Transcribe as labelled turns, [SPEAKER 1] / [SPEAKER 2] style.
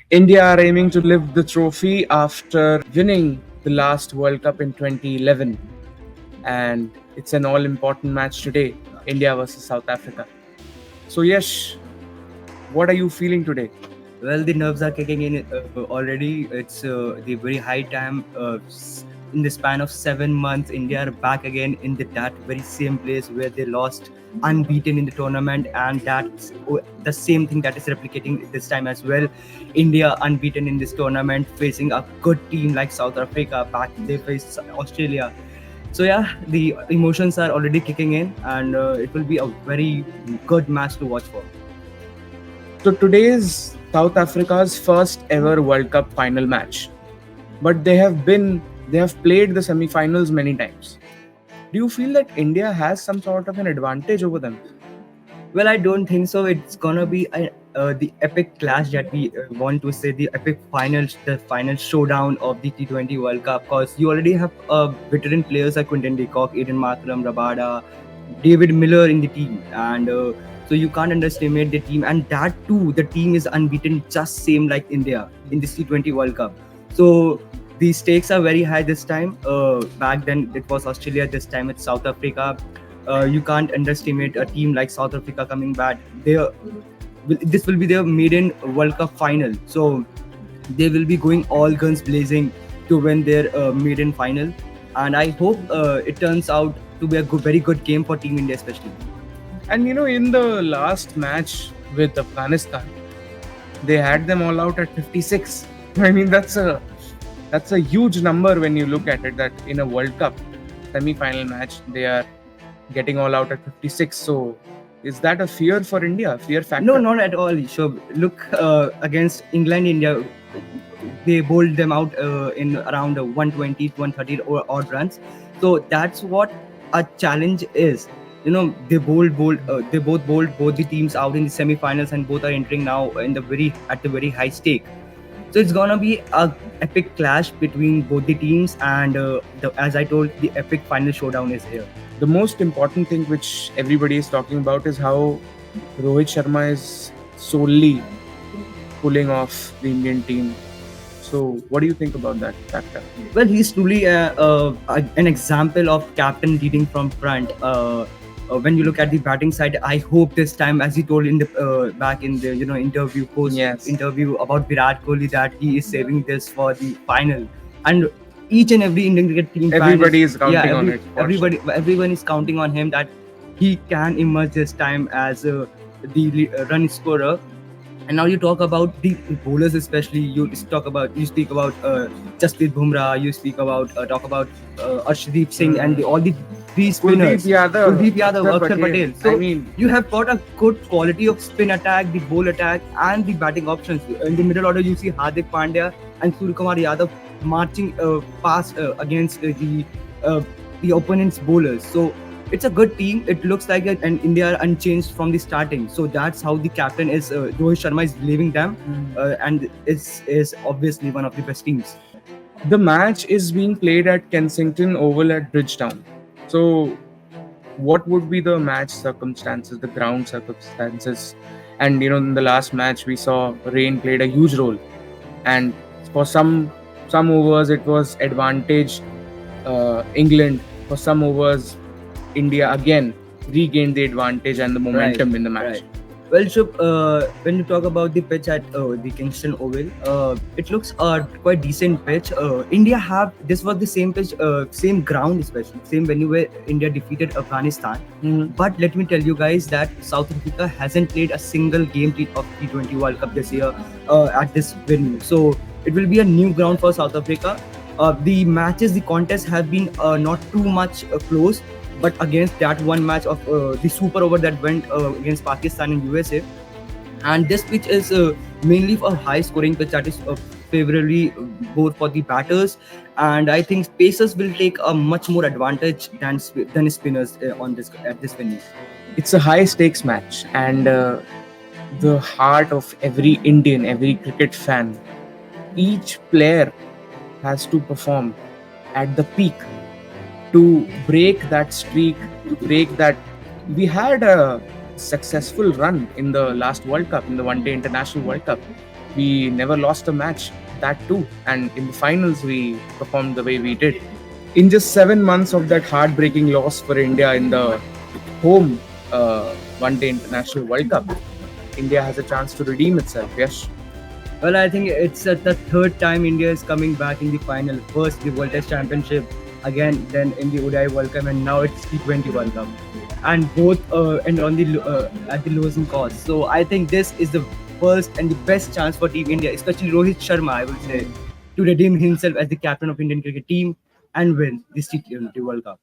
[SPEAKER 1] India are aiming to lift the trophy after winning the last World Cup in 2011. And it's an all important match today, India versus South Africa. So, Yash, what are you feeling today?
[SPEAKER 2] Well, the nerves are kicking in already. It's the very high time. In the span of 7 months, India are back again in that very same place where they lost unbeaten in the tournament, and that's the same thing that is replicating this time as well. India unbeaten in this tournament, facing a good team like South Africa. Back they faced Australia. So yeah, the emotions are already kicking in, and it will be a very good match to watch for.
[SPEAKER 1] So, today is South Africa's first ever World Cup final match. But they have played the semi-finals many times. Do you feel that India has some sort of an advantage over them?
[SPEAKER 2] Well, I don't think so. It's gonna be the epic clash that we want to say, the epic the final showdown of the T20 World Cup. Because you already have veteran players like Quinton de Kock, Aiden Markram, Rabada, David Miller in the team, and so you can't underestimate the team. And that too, the team is unbeaten, just same like India in this T20 World Cup. So the stakes are very high this time. Back then it was Australia. This time it's South Africa. You can't underestimate a team like South Africa coming back. This will be their maiden World Cup final, so they will be going all guns blazing to win their maiden final. And I hope it turns out to be a very good game for Team India, especially.
[SPEAKER 1] And in the last match with Afghanistan, they had them all out at 56. I mean, that's a huge number when you look at it. That in a World Cup semi-final match, they are getting all out at 56. So, is that a fear for India? Fear factor?
[SPEAKER 2] No, not at all. So look, against England, India, they bowled them out in around 120 130 odd runs. So that's what a challenge is. They both bowled both the teams out in the semi-finals, and both are entering now at the very high stake. So it's gonna be a epic clash between both the teams, and as I told, the epic final showdown is here.
[SPEAKER 1] The most important thing which everybody is talking about is how Rohit Sharma is solely pulling off the Indian team. So, what do you think about that factor?
[SPEAKER 2] Well, he's truly an example of captain leading from front. When you look at the batting side, I hope this time, as he told in the back in the interview interview about Virat Kohli, that he is saving this for the final. And each and every Indian cricket team
[SPEAKER 1] Everybody is counting on it.
[SPEAKER 2] Everyone is counting on him that he can emerge this time as the run scorer. And now you talk about the bowlers, especially. You speak about Jasprit Bumrah. You talk about Arshdeep Singh and all the three spinners. Kuldeep Yadav, Akshar Patel. So you have got a good quality of spin attack, the bowl attack, and the batting options. In the middle order, you see Hardik Pandya and Suryakumar Yadav marching past against the opponent's bowlers. So it's a good team. It looks like and India are unchanged from the starting. So that's how the captain is. Rohit Sharma is leaving them, and is obviously one of the best teams.
[SPEAKER 1] The match is being played at Kensington Oval at Bridgetown. So, what would be the match circumstances, the ground circumstances? And in the last match, we saw rain played a huge role, and for some overs it was advantage England. For some overs, India again regained the advantage and the momentum in the match.
[SPEAKER 2] Right. Well, Shub, when you talk about the pitch at the Kingston Oval, it looks quite decent pitch. This was the same pitch, same ground, especially same venue where India defeated Afghanistan. But let me tell you guys that South Africa hasn't played a single game of T20 World Cup this year at this venue. So it will be a new ground for South Africa. The contests have been not too much close. But against that one match of the super over that went against Pakistan and USA, and this pitch is mainly for high scoring pitch that is favorably both for the batters, and I think pacers will take a much more advantage than spinners at this venue.
[SPEAKER 1] It's a high stakes match, and the heart of every Indian, every cricket fan, each player has to perform at the peak to break that streak, to break that. We had a successful run in the last World Cup, in the One Day International World Cup, We never lost a match, that too. And in the finals, we performed the way we did. In just 7 months of that heartbreaking loss for India in the home one day international World Cup, India has a chance to redeem itself. Yes.
[SPEAKER 2] Well, I think it's the third time India is coming back in the final. First, the World Test Championship, again, then in the ODI World Cup, and now it's T20 World Cup, and both and on the at the losing cost. So I think this is the first and the best chance for Team India, especially Rohit Sharma, I would say, to redeem himself as the captain of Indian cricket team and win this T20 World Cup.